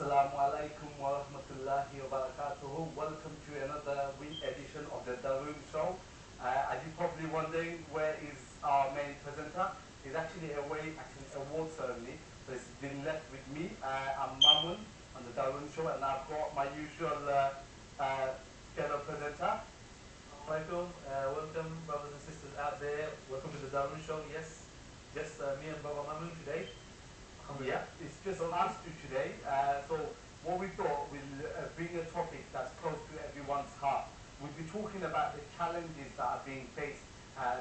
Assalamu alaikum wa rahmatullahi wa barakatuhu. Welcome to another week edition of the Darun Show. As you're probably wondering, where is our main presenter? He's actually away at an award ceremony, so it's been left with me. I'm Mamun on the Darun Show, and I've got my usual fellow presenter. Alaikum, welcome brothers and sisters out there. Welcome to the Darun Show. Yes, just me and Baba Mamun today. Yeah, it's just us two today. So what we thought, we'll bring a topic that's close to everyone's heart. We'll be talking about the challenges that are being faced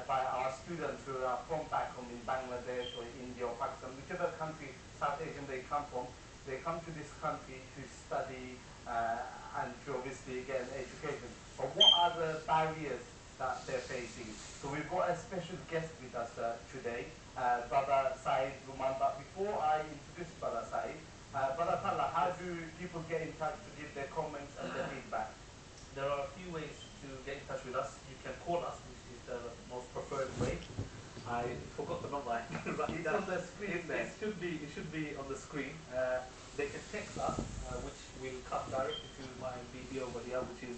by our students who are from back home in Bangladesh or India or Pakistan, whichever country, South Asian they come from. They come to this country to study and to obviously get an education. But what are the barriers that they're facing? So we've got a special guest with us today, Brother Syed Rumman. But before I introduce Brother Syed, Brother Tala, how do people get in touch to give their comments and their feedback? There are a few ways to get in touch with us. You can call us, which is the most preferred way. I forgot the number. It's on the screen there. It should be on the screen. They can text us, which will come directly to my BB over here, which is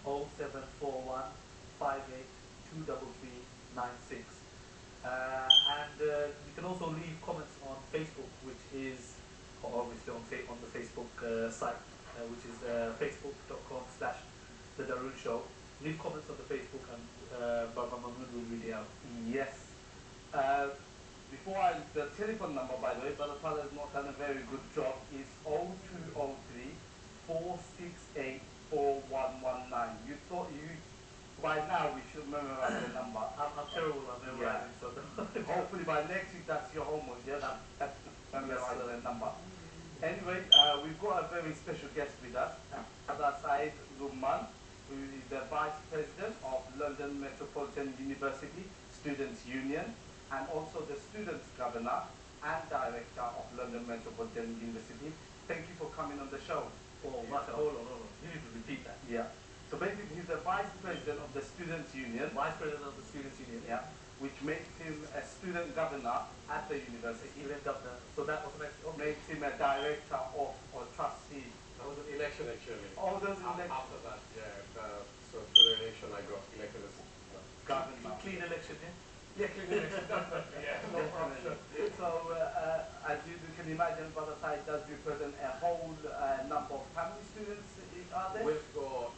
0741 and you can also leave comments on Facebook, which is obviously on the Facebook site, which is facebook.com/the Darun Show. Leave comments on the Facebook, and Baba Mahmood will read it out. Yes. The telephone number, by the way, Brother Tala has not done a very good job, is 0203 468 4119. You thought by now we should memorize the number. I'm terrible at memorizing, so Hopefully by next week that's your homework, yeah? That's memorize the number. Anyway, we've got a very special guest with us, Brother Syed Rumman, who is the Vice President of London Metropolitan University Students' Union, and also the Students' Governor and Director of London Metropolitan University. Thank you for coming on the show. Oh, hold on. You need to repeat that. Yeah. So basically, he's the Vice President of the Students' Union. Vice President of the Students' Union. Yeah. Which makes him a student governor at the university. Student governor. So that was next. Okay. Makes him a director of or trustee. That was an election actually. Oh, there was an election. After that, yeah. So through the election, I got elected as Governor. Clean election, yeah? yeah, clean election, definitely. Yeah, no corruption. So, as you can imagine, Brother Syed does represent a whole number of how many students are there? We've got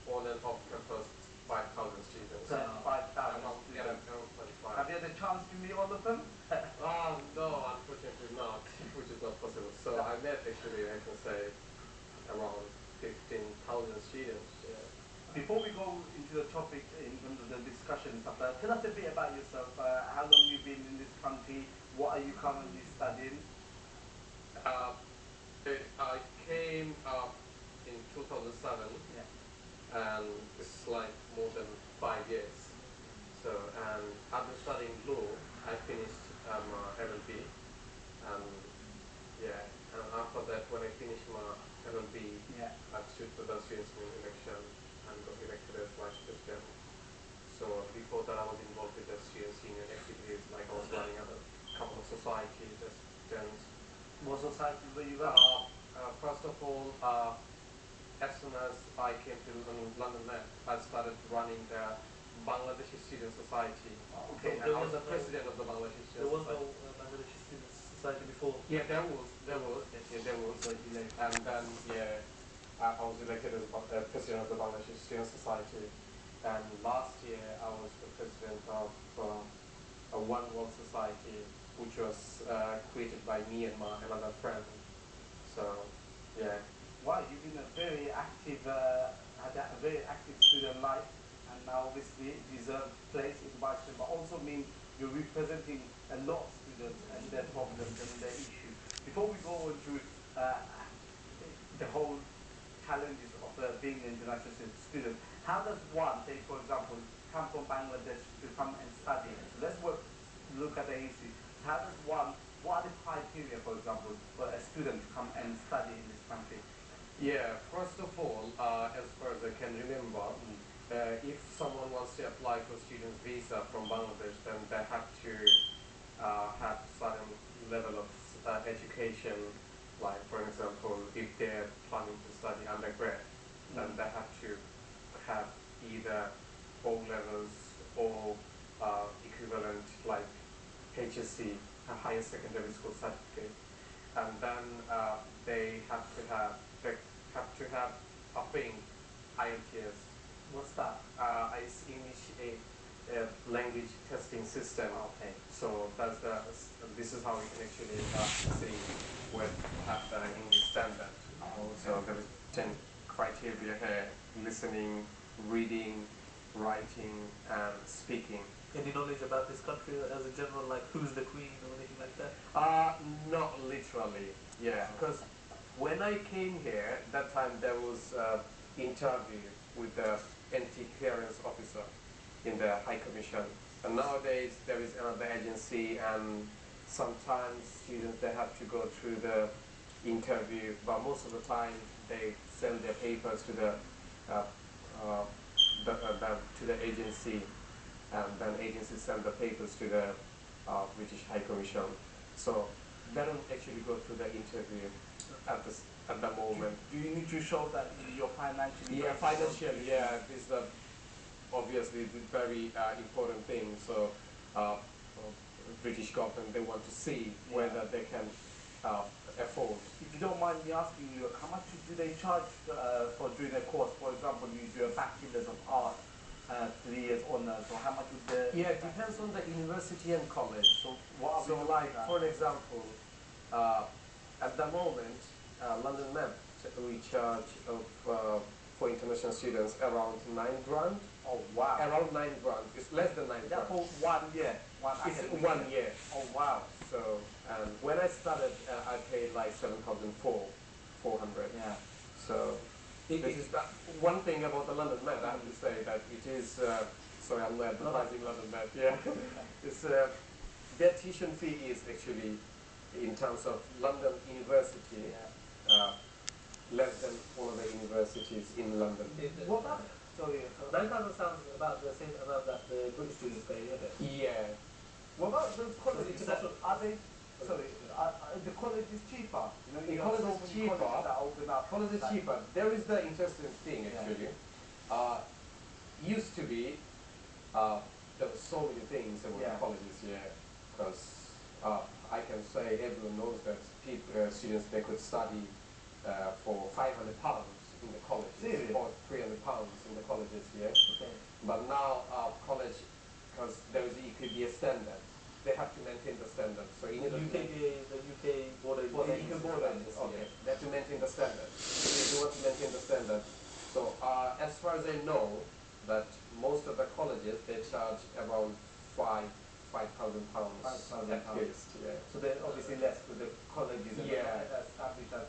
on and off campus 5,000 students. 5,000 Yeah, students. around 25. Have you had a chance to meet all of them? No, unfortunately not, which is not possible. So I met actually, I can say, around 15,000 students. Yeah. Before we go into the topic in terms of the discussion and stuff, tell us a bit about yourself. How long you've been in this country? What are you currently studying? I came up in 2007. Yeah. And it's like more than 5 years. So, and after studying law, I finished LLB, and yeah, and after that, when I finished my LLB, Yeah. I stood for the students' union election and got elected as vice president. So before that, I was involved with the students' union activities, like I was running a couple of societies as students. What society were you at? First of all, as soon as I came to London, I started running the Bangladeshi Student Society. Okay. And I was the president of the Bangladeshi There Student was no Society. Bangladeshi Students Society before. Yeah, there was. Yeah, there was. And then, yeah, I was elected as president of the Bangladeshi Student Society. And last year, I was the president of a One World Society, which was created by me and another friend. So, yeah. Wow, you've been a very active, had a very active student life, and now obviously deserved place in vice president, but also means you're representing a lot of students and their problems and their issues. Before we go into the whole challenges of being an international student, how does one, say for example, come from Bangladesh to come and study? So look at the history. How does one, what are the criteria, for example, for a student to come and study in this country? Yeah, first of all, as far as I can remember, if someone wants to apply for student visa from Bangladesh, then they have to have certain level of education Like for example, if they're planning to study undergrad, then they have to have either O levels or equivalent like HSC, a higher secondary school certificate, and then they have to have a thing, IELTS. What's that? It's English language testing system. Okay. So this is how we can actually see what have the English standard. So there is 10 criteria here: listening, reading, writing, and speaking. Any knowledge about this country as a general, like who's the queen or anything like that? Not literally, yeah. Because when I came here, that time there was interview with the anti-clearance officer in the High Commission. And nowadays there is another agency, and sometimes students they have to go through the interview, but most of the time they send their papers to the agency, and then agencies send the papers to the British High Commission. So they don't actually go through the interview at the moment. Do you need to show that you're financially? Yeah, financial. Yeah, this is obviously the very important thing. So British government they want to see whether they can afford. If you don't mind me asking you, how much do they charge for doing a course? For example, you do a bachelor's of art, 3 years honours, or how much would the... Yeah, it depends on the university and college. So what are So we like, looking at? for example, at the moment, London Met, we charge for international students around 9 grand. Oh wow. Around 9 grand. It's less than 9 Is that grand. for 1 year? It's 1 year. Oh wow. So, and when I started, I paid like 7,400. Yeah. So, this is one thing about the London Met. I have to say that it is. Sorry, I'm not advertising London Met. Yeah, it's their tuition fee is actually, in terms of London University, less than all other universities in London. What about... Sorry. 9,000 sounds about the same amount that the British students pay, isn't it? Yeah. What about those colleges? international- Are they... Sorry, the college is cheaper. You know, The you have college so is many cheaper. colleges that open up. College is like- cheaper. There is the interesting thing Yeah. actually. Used to be there were so many things about Yeah. the colleges here, because I can say everyone knows that students they could study for £500 in the colleges, Really? or £300 in the colleges here. Okay. But now college, because there is the EQB standard, they have to maintain the standard. So The you need to UK border. for the equal border agency, Okay. they have to maintain the standard. If you want to maintain the standard. So as far as I know, that most of the colleges they charge around £5,000 £5,000. at least. Yeah. So they're obviously less with the colleges and Yeah. established as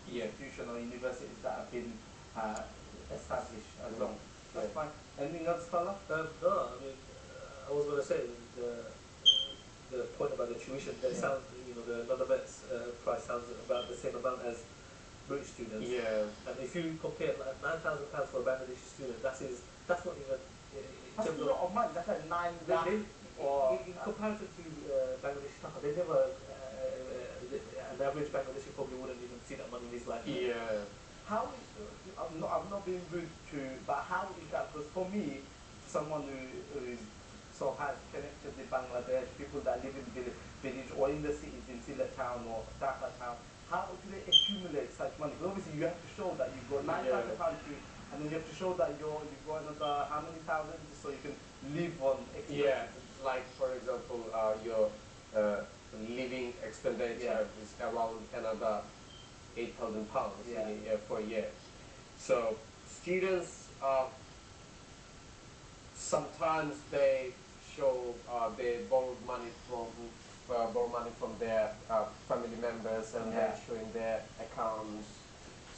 Yeah. institution or universities that have been established as well. That's Yeah. fine. Anything else, fella? No, I mean, I was going to say the point about the tuition. That Yeah. sounds, you know, the London Met's price sounds about the same amount as British students. Yeah. And if you compare like £9,000 for a Bangladeshi student, that's not even in That's terms a of lot of money. That's like 9 they, lakh. they, Or in comparison to Bangladeshi taka, they never an average Bangladeshi probably wouldn't even see that money in his life. Yeah. how is, I'm not being rude to, but how is that? Because for me, someone who is so has connected with Bangladesh, people that live in village or in the cities in Silla town or Dhaka town, how do they accumulate such money? Because obviously you have to show that you've got £9,000 and then you have to show that you've got another how many thousands so you can live on Yeah. expenses. Like for example, your living expenditure is around another £8,000 for a year. So students sometimes they show they borrow money from their family members, and they're showing their accounts.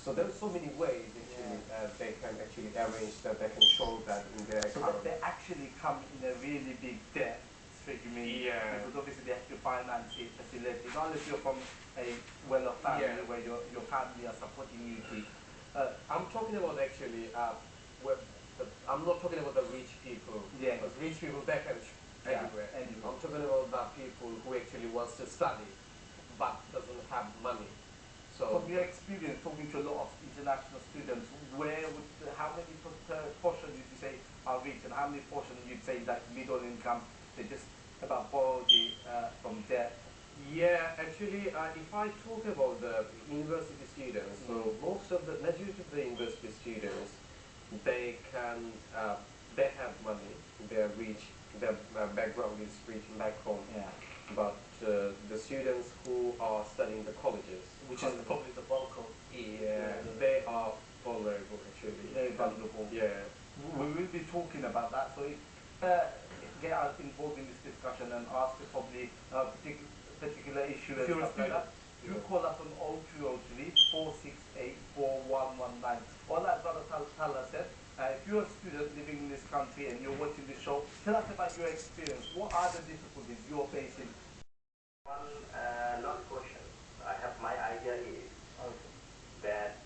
So there's so many ways actually they can actually arrange that they can show that in their So account. they actually come in a really big debt, figuring because obviously they have to finance it, facilitate. Not unless you're from a well-off family where your family are supporting you. I'm talking about actually, I'm not talking about the rich people. Yeah. Because rich people they can anywhere. I'm talking about the people who actually wants to study, but doesn't have money. So From your experience talking to a lot of international students, how many portion would you say are rich and how many portion you'd say that middle income, they just about borrow from debt? yeah, actually, if I talk about the university students, so most of the majority of the university students, they can, they have money, they are rich, their background is rich back home. Yeah. But the students who are studying the colleges, Which is probably the bulk of. yeah, they are vulnerable actually. Very vulnerable. Yeah. We will be talking about that. So get us involved in this discussion and ask probably a particular issue If and you're a stuff like that. Do Yeah. call us on 0203 468 4119. All that brother Tala said, if you're a student living in this country and you're watching this show, tell us about your experience. What are the difficulties you're facing? One not question. I have my idea is Okay. that